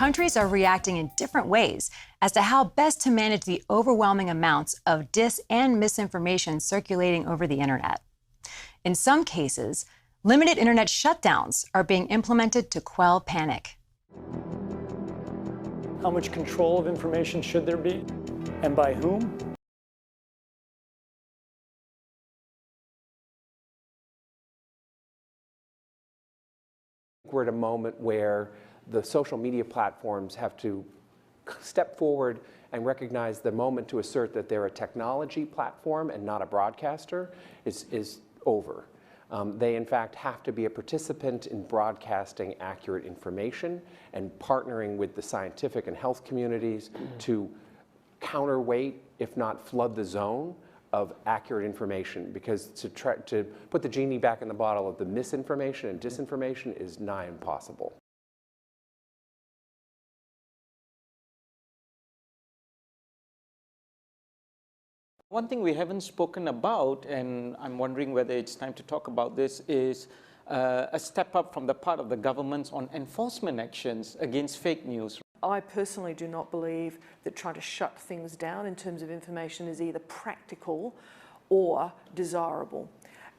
countries are reacting in different ways as to how best to manage the overwhelming amounts of dis and misinformation circulating over the internet. In some cases, limited internet shutdowns are being implemented to quell panic. How much control of information should there be, and by whom? We're at a moment where the social media platforms have to step forward and recognize the moment to assert that they're a technology platform and not a broadcaster is over. They, in fact, have to be a participant in broadcasting accurate information and partnering with the scientific and health communities to counterweight, if not flood the zone, of accurate information, because to try to put the genie back in the bottle of the misinformation and disinformation is nigh impossible. One thing we haven't spoken about, and I'm wondering whether it's time to talk about this, is a step up from the part of the governments on enforcement actions against fake news. I personally do not believe that trying to shut things down in terms of information is either practical or desirable.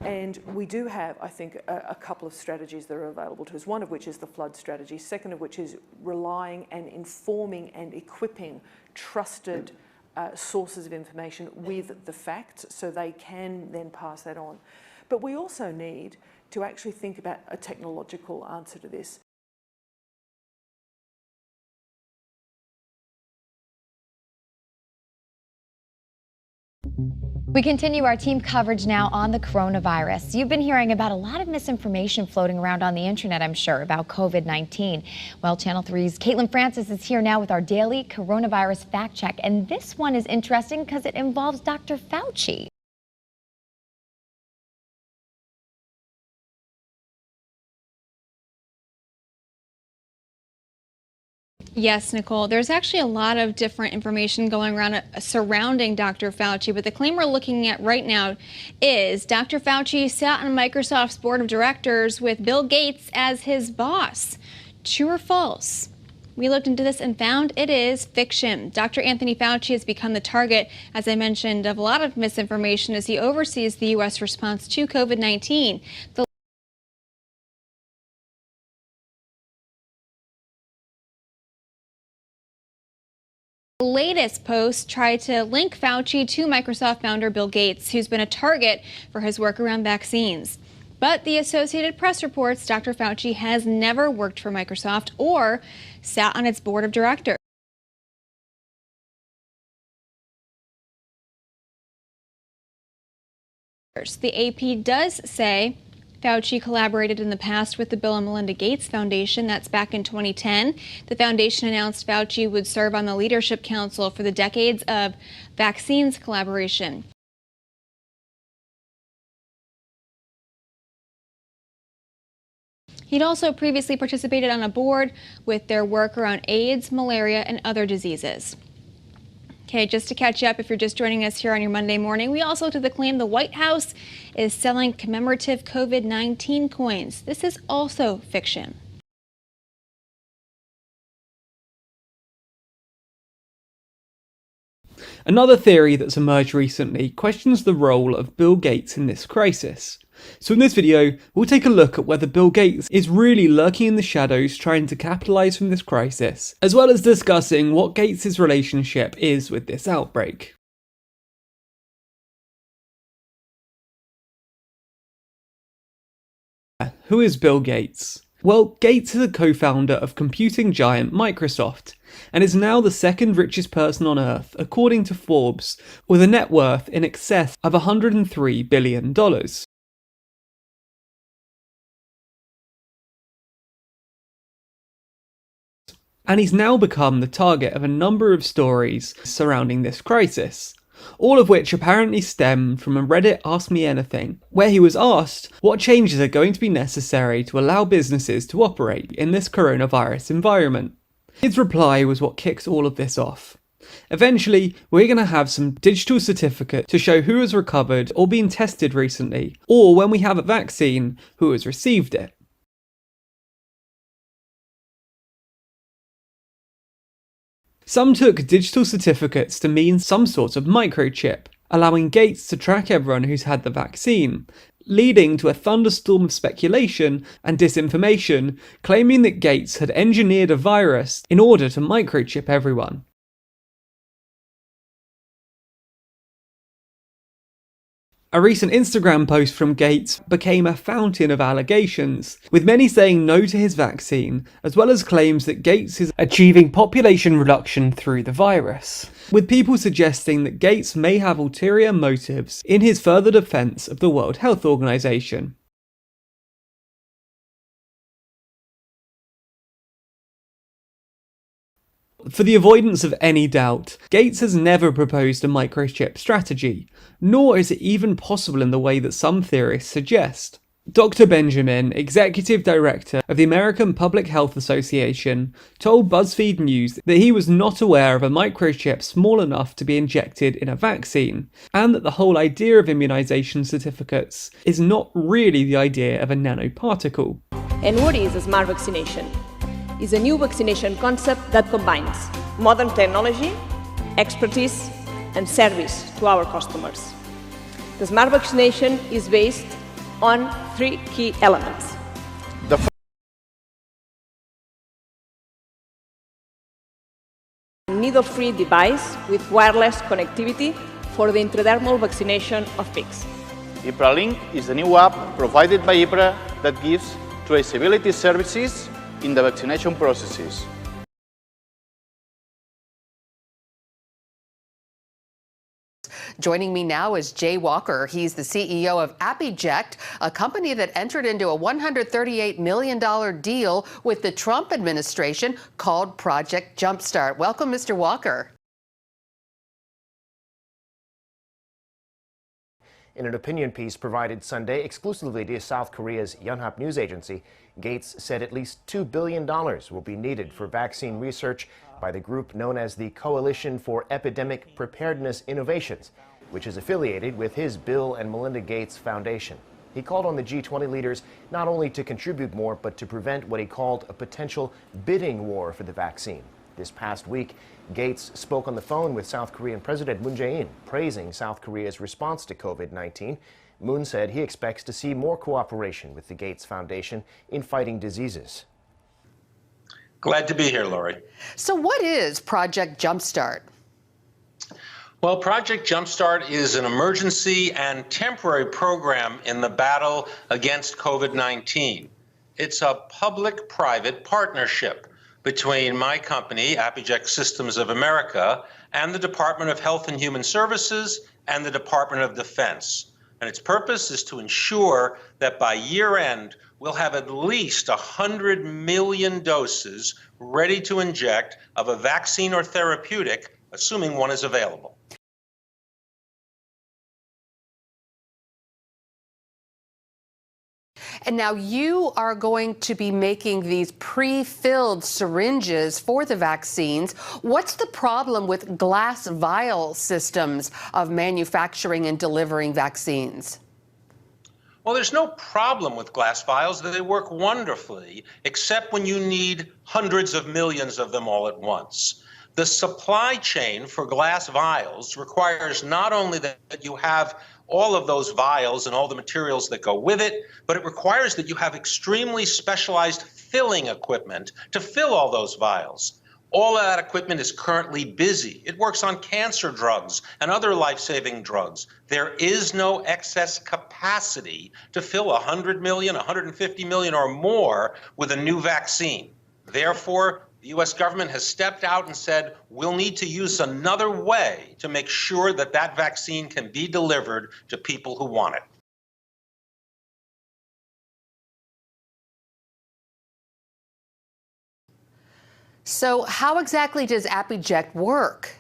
And we do have, I think, a couple of strategies that are available to us, one of which is the flood strategy, second of which is relying and informing and equipping trusted sources of information with the facts so they can then pass that on. But we also need to actually think about a technological answer to this. We continue our team coverage now on the coronavirus. You've been hearing about a lot of misinformation floating around on the internet, I'm sure, about COVID-19. Well, Channel 3's Caitlin Francis is here now with our daily coronavirus fact check. And this one is interesting because it involves Dr. Fauci. Yes, Nicole, there's actually a lot of different information going around surrounding Dr. Fauci, but the claim we're looking at right now is Dr. Fauci sat on Microsoft's board of directors with Bill Gates as his boss. True or false? We looked into this and found it is fiction. Dr. Anthony Fauci has become the target, as I mentioned, of a lot of misinformation as he oversees the U.S. response to COVID-19. The latest post tried to link Fauci to Microsoft founder Bill Gates, who's been a target for his work around vaccines. But the Associated Press reports Dr. Fauci has never worked for Microsoft or sat on its board of directors. The AP does say Fauci collaborated in the past with the Bill and Melinda Gates Foundation. That's back in 2010. The foundation announced Fauci would serve on the Leadership Council for the decades of vaccines collaboration. He'd also previously participated on a board with their work around AIDS, malaria, and other diseases. Okay, just to catch you up, if you're just joining us here on your Monday morning, we also looked at the claim the White House is selling commemorative COVID-19 coins. This is also fiction. Another theory that's emerged recently questions the role of Bill Gates in this crisis. So in this video, we'll take a look at whether Bill Gates is really lurking in the shadows trying to capitalise from this crisis, as well as discussing what Gates' relationship is with this outbreak. Who is Bill Gates? Well, Gates is a co-founder of computing giant Microsoft, and is now the second richest person on Earth according to Forbes, with a net worth in excess of $103 billion. And he's now become the target of a number of stories surrounding this crisis, all of which apparently stemmed from a Reddit Ask Me Anything, where he was asked what changes are going to be necessary to allow businesses to operate in this coronavirus environment. His reply was what kicks all of this off. Eventually, we're going to have some digital certificate to show who has recovered or been tested recently, or when we have a vaccine, who has received it. Some took digital certificates to mean some sort of microchip, allowing Gates to track everyone who's had the vaccine, leading to a thunderstorm of speculation and disinformation claiming that Gates had engineered a virus in order to microchip everyone. A recent Instagram post from Gates became a fountain of allegations, with many saying no to his vaccine, as well as claims that Gates is achieving population reduction through the virus, with people suggesting that Gates may have ulterior motives in his further defense of the World Health Organization. For the avoidance of any doubt, Gates has never proposed a microchip strategy, nor is it even possible in the way that some theorists suggest. Dr. Benjamin, executive director of the American Public Health Association, told BuzzFeed News that he was not aware of a microchip small enough to be injected in a vaccine, and that the whole idea of immunization certificates is not really the idea of a nanoparticle. And what is a smart vaccination? Is a new vaccination concept that combines modern technology, expertise, and service to our customers. The smart vaccination is based on 3 key elements. A needle-free device with wireless connectivity for the intradermal vaccination of pigs. IPRA-Link is the new app provided by IPRA that gives traceability services in the vaccination processes. Joining me now is Jay Walker. He's the CEO of Appiject, a company that entered into a $138 million deal with the Trump administration called Project Jumpstart. Welcome, Mr. Walker. In an opinion piece provided Sunday exclusively to South Korea's Yonhap news agency, Gates said at least $2 billion will be needed for vaccine research by the group known as the Coalition for Epidemic Preparedness Innovations, which is affiliated with his Bill and Melinda Gates Foundation. He called on the G20 leaders not only to contribute more, but to prevent what he called a potential bidding war for the vaccine. This past week, Gates spoke on the phone with South Korean President Moon Jae-in, praising South Korea's response to COVID-19. Moon said he expects to see more cooperation with the Gates Foundation in fighting diseases. Glad to be here, Lori. So what is Project Jumpstart? Well, Project Jumpstart is an emergency and temporary program in the battle against COVID-19. It's a public-private partnership between my company, Appiject Systems of America, and the Department of Health and Human Services and the Department of Defense. And its purpose is to ensure that by year end, we'll have at least 100 million doses ready to inject of a vaccine or therapeutic, assuming one is available. And now you are going to be making these pre-filled syringes for the vaccines. What's the problem with glass vial systems of manufacturing and delivering vaccines? Well, there's no problem with glass vials. They work wonderfully, except when you need hundreds of millions of them all at once. The supply chain for glass vials requires not only that you have all of those vials and all the materials that go with it, but it requires that you have extremely specialized filling equipment to fill all those vials. All of that equipment is currently busy. It works on cancer drugs and other life-saving drugs. There is no excess capacity to fill 100 million, 150 million or more with a new vaccine. Therefore, the U.S. government has stepped out and said, we'll need to use another way to make sure that that vaccine can be delivered to people who want it. So how exactly does Appiject work?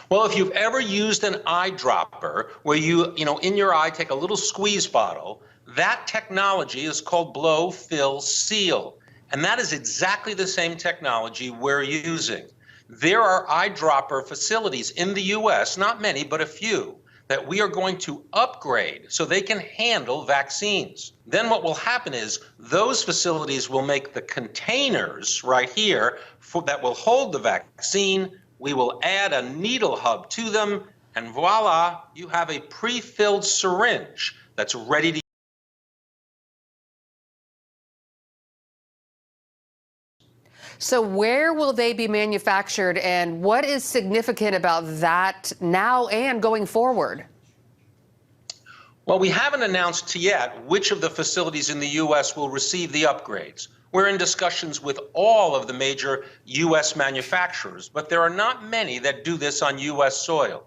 Well, if you've ever used an eyedropper where you in your eye take a little squeeze bottle, that technology is called blow, fill, seal. And that is exactly the same technology we're using. There are eyedropper facilities in the U.S., not many, but a few, that we are going to upgrade so they can handle vaccines. Then what will happen is those facilities will make the containers right here that will hold the vaccine. We will add a needle hub to them, and voila, you have a pre-filled syringe that's ready to. So where will they be manufactured, and what is significant about that now and going forward? Well, we haven't announced yet which of the facilities in the U.S. will receive the upgrades. We're in discussions with all of the major U.S. manufacturers, but there are not many that do this on U.S. soil.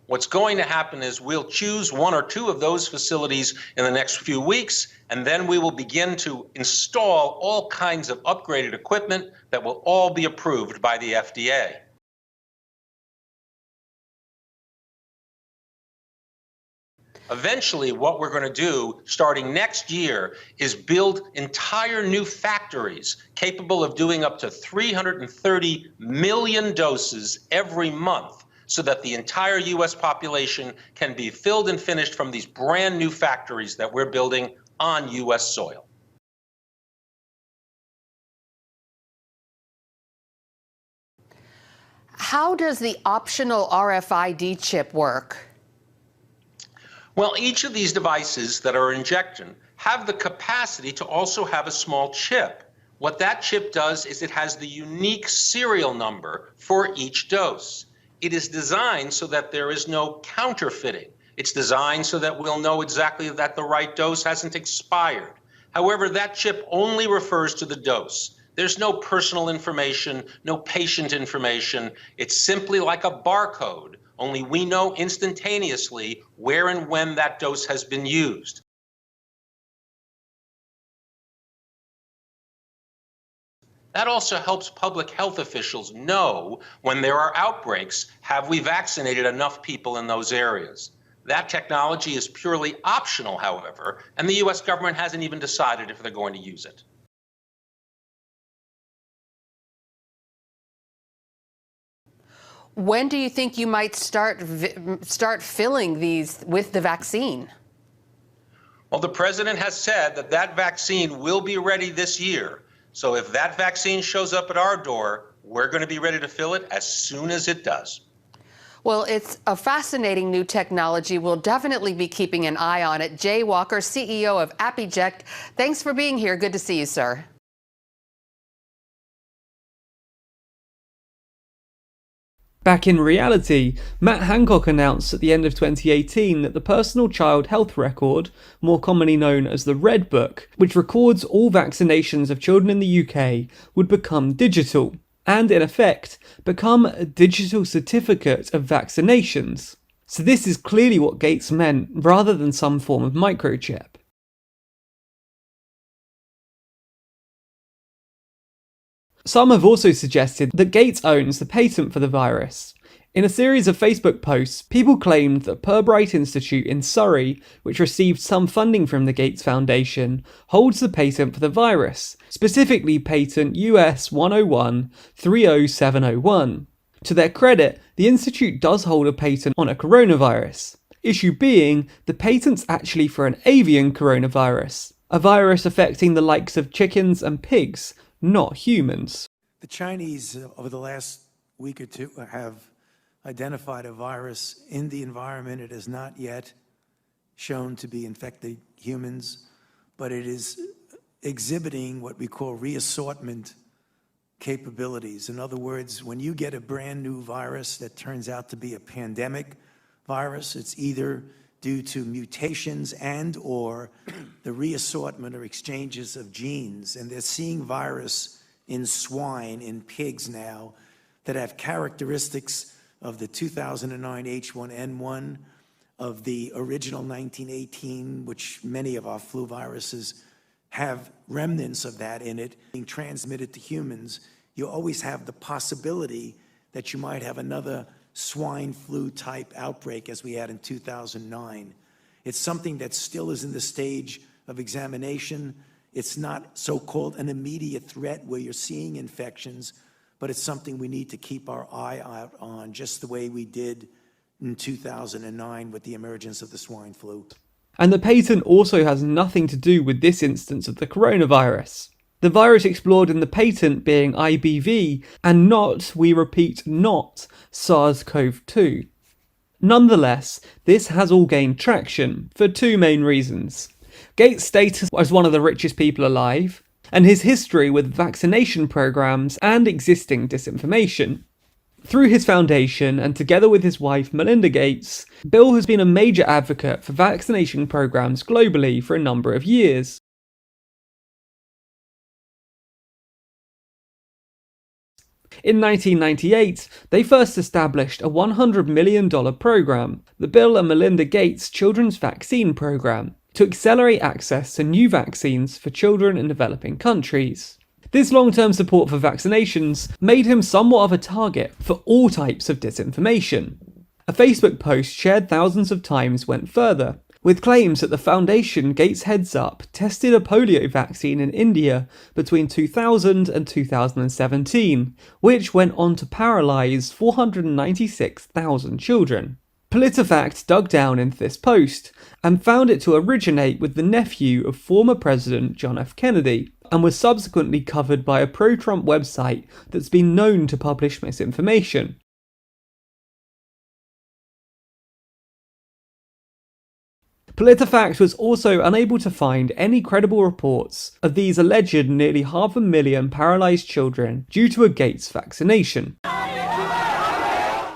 What's going to happen is we'll choose one or two of those facilities in the next few weeks, and then we will begin to install all kinds of upgraded equipment that will all be approved by the FDA. Eventually, what we're going to do starting next year is build entire new factories capable of doing up to 330 million doses every month, so that the entire U.S. population can be filled and finished from these brand new factories that we're building on U.S. soil. How does the optional RFID chip work? Well, each of these devices that are injection have the capacity to also have a small chip. What that chip does is it has the unique serial number for each dose. It is designed so that there is no counterfeiting. It's designed so that we'll know exactly that the right dose hasn't expired. However, that chip only refers to the dose. There's no personal information, no patient information. It's simply like a barcode, only we know instantaneously where and when that dose has been used. That also helps public health officials know when there are outbreaks, have we vaccinated enough people in those areas? That technology is purely optional, however, and the U.S. government hasn't even decided if they're going to use it. When do you think you might start filling these with the vaccine? Well, the president has said that that vaccine will be ready this year. So if that vaccine shows up at our door, we're going to be ready to fill it as soon as it does. Well, it's a fascinating new technology. We'll definitely be keeping an eye on it. Jay Walker, CEO of AppEject, thanks for being here. Good to see you, sir. Back in reality, Matt Hancock announced at the end of 2018 that the Personal Child Health Record, more commonly known as the Red Book, which records all vaccinations of children in the UK, would become digital, and in effect, become a digital certificate of vaccinations. So this is clearly what Gates meant, rather than some form of microchip. Some have also suggested that Gates owns the patent for the virus. In a series of Facebook posts, people claimed that Pirbright Institute in Surrey, which received some funding from the Gates Foundation, holds the patent for the virus, specifically patent US 101-30701. To their credit, the institute does hold a patent on a coronavirus. Issue being, the patent's actually for an avian coronavirus, a virus affecting the likes of chickens and pigs, not humans. The Chinese, over the last week or two, have identified a virus in the environment. It has not yet shown to be infecting humans, but it is exhibiting what we call reassortment capabilities. In other words, when you get a brand new virus that turns out to be a pandemic virus, it's either due to mutations and or the reassortment or exchanges of genes. And they're seeing virus in swine, in pigs now, that have characteristics of the 2009 H1N1, of the original 1918, which many of our flu viruses have remnants of that in it, being transmitted to humans. You always have the possibility that you might have another swine flu type outbreak as we had in 2009. It's something that still is in the stage of examination. It's not so-called an immediate threat where you're seeing infections, but it's something we need to keep our eye out on, just the way we did in 2009 with the emergence of the swine flu. And the patent also has nothing to do with this instance of the coronavirus. The virus explored in the patent being IBV and not, we repeat, not SARS-CoV-2. Nonetheless, this has all gained traction for two main reasons. Gates' status as one of the richest people alive, and his history with vaccination programs and existing disinformation. Through his foundation and together with his wife Melinda Gates, Bill has been a major advocate for vaccination programs globally for a number of years. In 1998, they first established a $100 million program, the Bill and Melinda Gates Children's Vaccine Program, to accelerate access to new vaccines for children in developing countries. This long-term support for vaccinations made him somewhat of a target for all types of disinformation. A Facebook post shared thousands of times went further, with claims that the foundation Gates heads up tested a polio vaccine in India between 2000 and 2017, which went on to paralyse 496,000 children. PolitiFact dug down into this post and found it to originate with the nephew of former President John F. Kennedy, and was subsequently covered by a pro-Trump website that's been known to publish misinformation. PolitiFact was also unable to find any credible reports of these alleged nearly 500,000 paralysed children due to a Gates vaccination.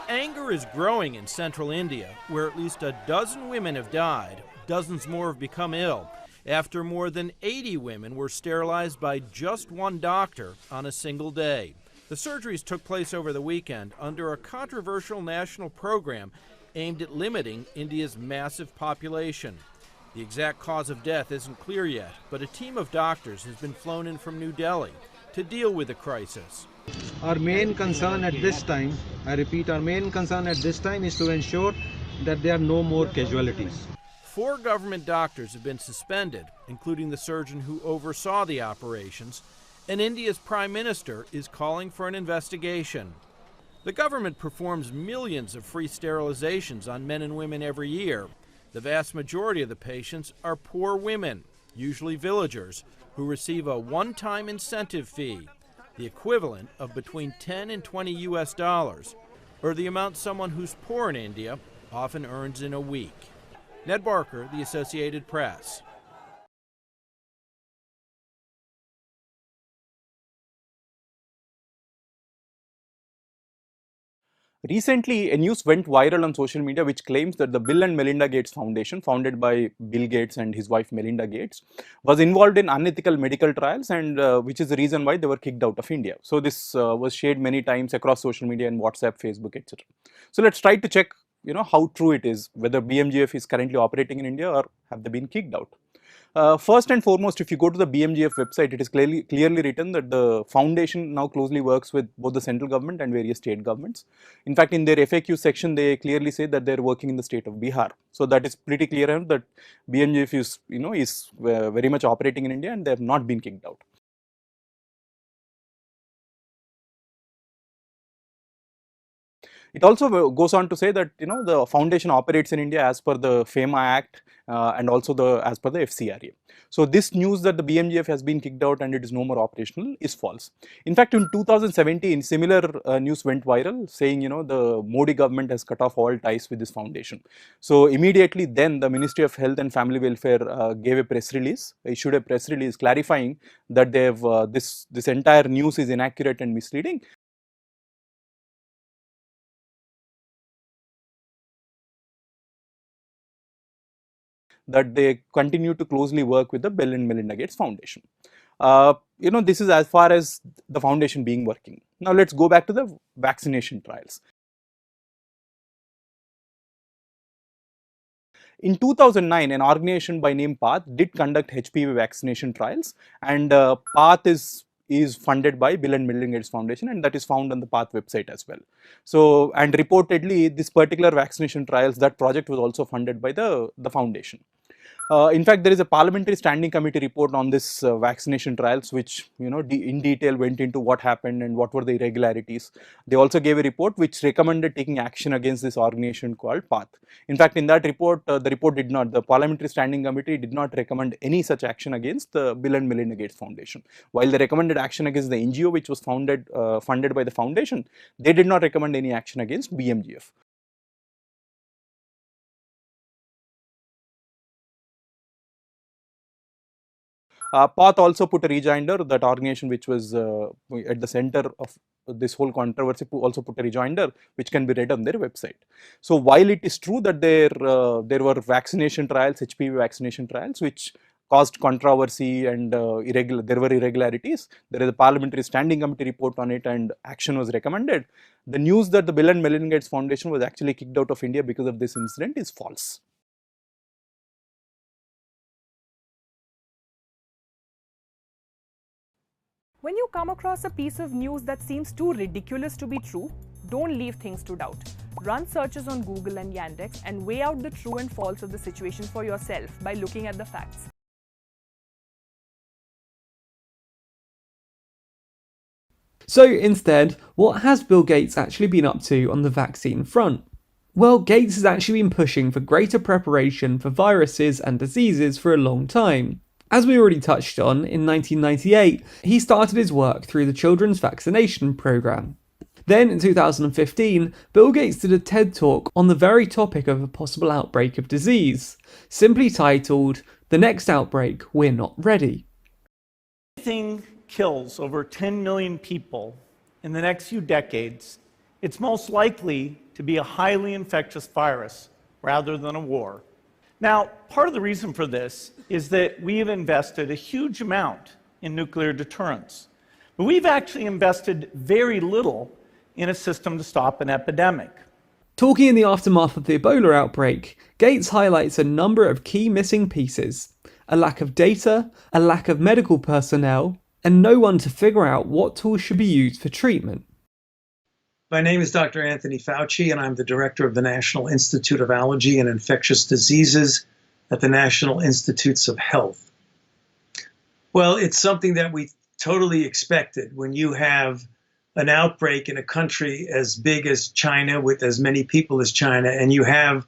Anger is growing in central India, where at least a dozen women have died, dozens more have become ill, after more than 80 women were sterilized by just one doctor on a single day. The surgeries took place over the weekend under a controversial national program aimed at limiting India's massive population. The exact cause of death isn't clear yet, but a team of doctors has been flown in from New Delhi to deal with the crisis. Our main concern at this time, I repeat, our main concern at this time is to ensure that there are no more casualties. 4 government doctors have been suspended, including the surgeon who oversaw the operations, and India's Prime Minister is calling for an investigation. The government performs millions of free sterilizations on men and women every year. The vast majority of the patients are poor women, usually villagers, who receive a one-time incentive fee, the equivalent of between 10 and 20 US dollars, or the amount someone who's poor in India often earns in a week. Ned Barker, The Associated Press. Recently, a news went viral on social media which claims that the Bill and Melinda Gates Foundation, founded by Bill Gates and his wife Melinda Gates, was involved in unethical medical trials, and which is the reason why they were kicked out of India. So this was shared many times across social media and WhatsApp, Facebook, etc. So let's try to check, how true it is, whether BMGF is currently operating in India or have they been kicked out. First and foremost, if you go to the BMGF website, it is clearly written that the foundation now closely works with both the central government and various state governments. In fact, in their FAQ section, they clearly say that they are working in the state of Bihar. So that is pretty clear that BMGF is very much operating in India and they have not been kicked out. It also goes on to say that the foundation operates in India as per the FEMA Act and also as per the FCRA. So this news that the BMGF has been kicked out and it is no more operational is false. In fact, in 2017, similar news went viral saying the Modi government has cut off all ties with this foundation. So immediately then the Ministry of Health and Family Welfare gave a press release, issued a press release clarifying that they have this entire news is inaccurate and misleading. That they continue to closely work with the Bill and Melinda Gates Foundation. This is as far as the foundation being working. Now let's go back to the vaccination trials. In 2009, an organization by name PATH did conduct HPV vaccination trials, and PATH is funded by Bill and Melinda Gates Foundation, and that is found on the PATH website as well. So, and reportedly this particular vaccination trials, that project was also funded by the foundation. In fact, there is a parliamentary standing committee report on this vaccination trials, which in detail went into what happened and what were the irregularities. They also gave a report which recommended taking action against this organization called PATH. In fact, in that report, the parliamentary standing committee did not recommend any such action against the Bill and Melinda Gates Foundation. While they recommended action against the NGO, which was funded by the foundation, they did not recommend any action against BMGF. PATH also put a rejoinder, that organization which was at the center of this whole controversy also put a rejoinder which can be read on their website. So while it is true that there were vaccination trials, HPV vaccination trials, which caused controversy and there were irregularities, there is a parliamentary standing committee report on it and action was recommended. The news that the Bill and Melinda Gates Foundation was actually kicked out of India because of this incident is false. When you come across a piece of news that seems too ridiculous to be true, don't leave things to doubt. Run searches on Google and Yandex and weigh out the true and false of the situation for yourself by looking at the facts. So instead, what has Bill Gates actually been up to on the vaccine front? Well, Gates has actually been pushing for greater preparation for viruses and diseases for a long time. As we already touched on, in 1998, he started his work through the Children's Vaccination Program. Then in 2015, Bill Gates did a TED Talk on the very topic of a possible outbreak of disease, simply titled, "The Next Outbreak, We're Not Ready." Anything kills over 10 million people in the next few decades, it's most likely to be a highly infectious virus rather than a war. Now, part of the reason for this is that we have invested a huge amount in nuclear deterrence, but we've actually invested very little in a system to stop an epidemic. Talking in the aftermath of the Ebola outbreak, Gates highlights a number of key missing pieces: a lack of data, a lack of medical personnel, and no one to figure out what tools should be used for treatment. My name is Dr. Anthony Fauci, and I'm the director of the National Institute of Allergy and Infectious Diseases at the National Institutes of Health. Well, it's something that we totally expected. When you have an outbreak in a country as big as China with as many people as China, and you have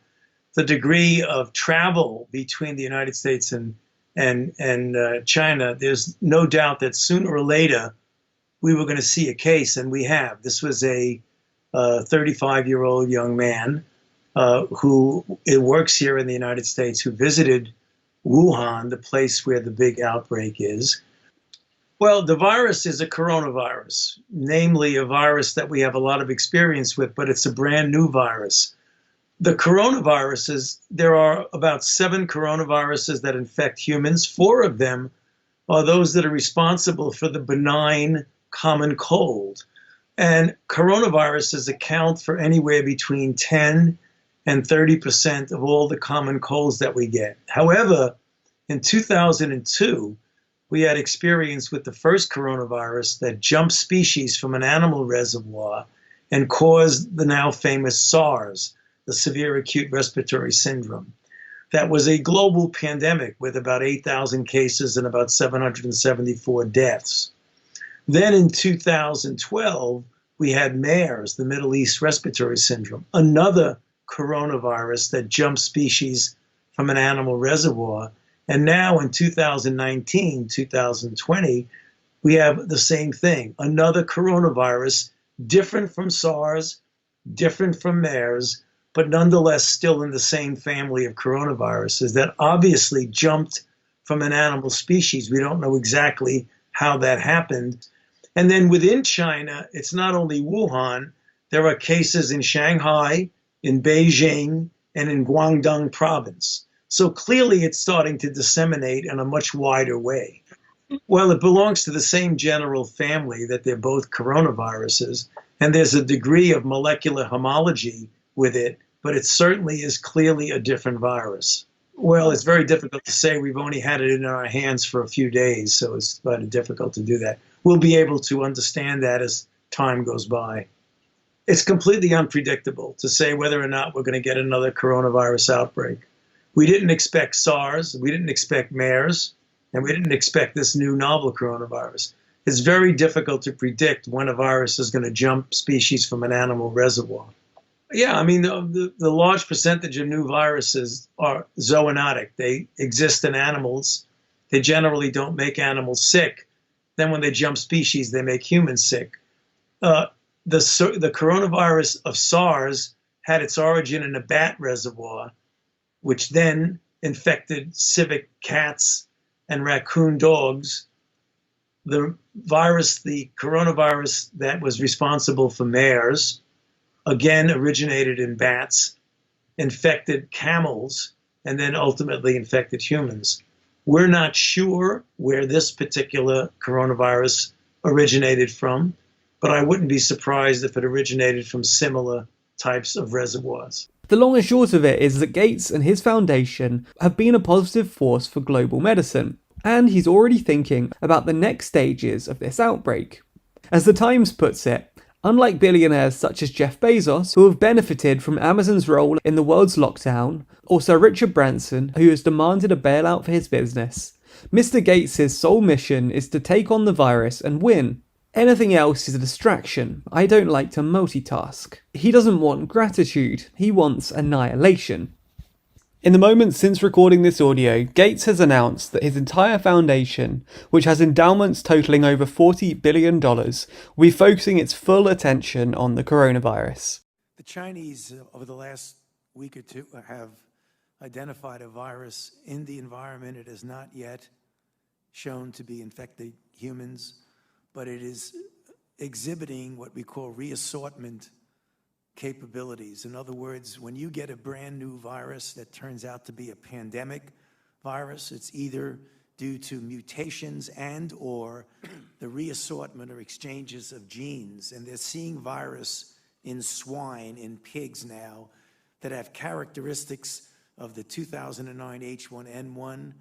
the degree of travel between the United States and China, there's no doubt that sooner or later we were going to see a case, and we have. This was a 35-year-old young man who works here in the United States, who visited Wuhan, the place where the big outbreak is. Well, the virus is a coronavirus, namely a virus that we have a lot of experience with, but it's a brand new virus. The coronaviruses, there are about 7 coronaviruses that infect humans. 4 of them are those that are responsible for the benign common cold. And coronaviruses account for anywhere between 10 and 30% of all the common colds that we get. However, in 2002, we had experience with the first coronavirus that jumped species from an animal reservoir and caused the now famous SARS, the severe acute respiratory syndrome. That was a global pandemic with about 8,000 cases and about 774 deaths. Then in 2012, we had MERS, the Middle East Respiratory Syndrome, another coronavirus that jumped species from an animal reservoir. And now in 2019, 2020, we have the same thing, another coronavirus, different from SARS, different from MERS, but nonetheless still in the same family of coronaviruses that obviously jumped from an animal species. We don't know exactly how that happened. And then within China, it's not only Wuhan, there are cases in Shanghai, in Beijing, and in Guangdong province. So clearly it's starting to disseminate in a much wider way. Well, it belongs to the same general family that they're both coronaviruses, and there's a degree of molecular homology with it, but it certainly is clearly a different virus. Well, it's very difficult to say. We've only had it in our hands for a few days, so it's quite difficult to do that. We'll be able to understand that as time goes by. It's completely unpredictable to say whether or not we're going to get another coronavirus outbreak. We didn't expect SARS, we didn't expect MERS, and we didn't expect this new novel coronavirus. It's very difficult to predict when a virus is going to jump species from an animal reservoir. Yeah, I mean, the large percentage of new viruses are zoonotic. They exist in animals. They generally don't make animals sick. Then when they jump species, they make humans sick. The coronavirus of SARS had its origin in a bat reservoir, which then infected civet cats and raccoon dogs. The coronavirus that was responsible for MERS, again originated in bats, infected camels, and then ultimately infected humans. We're not sure where this particular coronavirus originated from, but I wouldn't be surprised if it originated from similar types of reservoirs. The long and short of it is that Gates and his foundation have been a positive force for global medicine, and he's already thinking about the next stages of this outbreak. As The Times puts it, unlike billionaires such as Jeff Bezos, who have benefited from Amazon's role in the world's lockdown, or Sir Richard Branson, who has demanded a bailout for his business, Mr. Gates' sole mission is to take on the virus and win. Anything else is a distraction. I don't like to multitask. He doesn't want gratitude, he wants annihilation. In the moments since recording this audio, Gates has announced that his entire foundation, which has endowments totaling over $40 billion, will be focusing its full attention on the coronavirus. The Chinese, over the last week or two, have identified a virus in the environment. It has not yet shown to be infecting humans, but it is exhibiting what we call reassortment capabilities. In other words, when you get a brand new virus that turns out to be a pandemic virus, it's either due to mutations and or the reassortment or exchanges of genes. And they're seeing virus in swine, in pigs now, that have characteristics of the 2009 H1N1,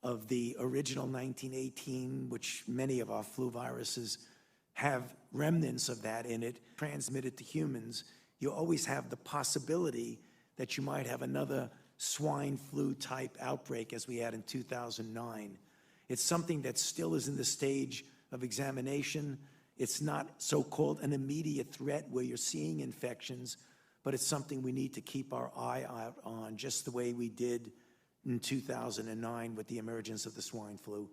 of the original 1918, which many of our flu viruses have remnants of that in it, transmitted to humans. You always have the possibility that you might have another swine flu type outbreak as we had in 2009. It's something that still is in the stage of examination. It's not so-called an immediate threat where you're seeing infections, but it's something we need to keep our eye out on, just the way we did in 2009 with the emergence of the swine flu.